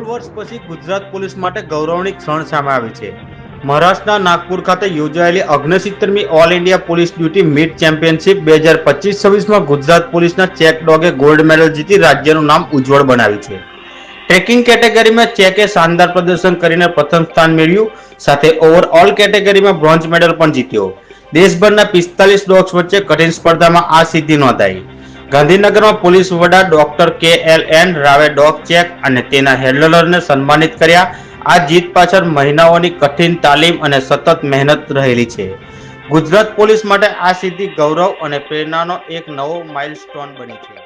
વર્ષ પછી ગુજરાત પોલીસ માટે ગૌરવની ક્ષણ સામે આવી છે. મહારાષ્ટ્રના નાગપુર ખાતે યોજાયેલી 69મી all India police duty meet championship 2025-26માં ગુજરાત પોલીસના ચેક ડોગે ગોલ્ડ મેડલ જીતી રાજ્યનું નામ ઉજ્જવળ બનાવ્યું છે. ટ્રેકિંગ કેટેગરીમાં ચેકે શાનદાર પ્રદર્શન કરીને પ્રથમ સ્થાન મેળવ્યું, સાથે ઓવરઓલ કેટેગરીમાં બ્રોન્ઝ મેડલ પણ જીત્યો. દેશભરના 45 ડોગ્સ વચ્ચે કઠિન સ્પર્ધામાં આ સિદ્ધિ નોંધાઈ. ગાંધીનગરમાં પોલીસ વડા ડોક્ટર KLN રાવે ડોગ ચેક અને તેના હેન્ડલરને સન્માનિત કર્યા. આ જીત પાછળ મહિનાઓની કઠિન તાલીમ અને સતત મહેનત રહેલી છે. ગુજરાત પોલીસ માટે આ સિદ્ધિ ગૌરવ અને પ્રેરણાનો એક નવો માઇલસ્ટોન બની છે.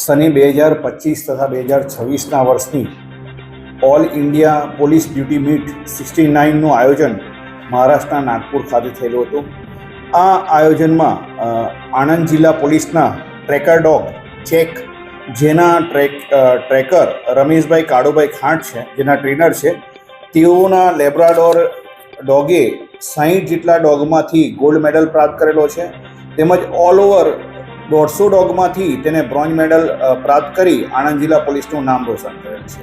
સને 2025 તથા 2026ના વર્ષની all India police duty meet 69નું આયોજન મહારાષ્ટ્રના નાગપુર ખાતે થયેલું હતું. આ આયોજનમાં આણંદ જિલ્લા પોલીસના ટ્રેકર ડોગ ચેક, જેના ટ્રેકર રમેશભાઈ કાળુભાઈ ખાંટ છે, જેના ટ્રેનર છે, તેઓના લેબ્રાડોર ડોગે 60 જેટલા ડોગમાંથી ગોલ્ડ મેડલ પ્રાપ્ત કરેલો છે, તેમજ ઓલ ઓવર 150 ડોગમાંથી તેને બ્રોન્ઝ મેડલ પ્રાપ્ત કરી આણંદ જિલ્લા પોલીસનું નામ રોશન કરેલ છે.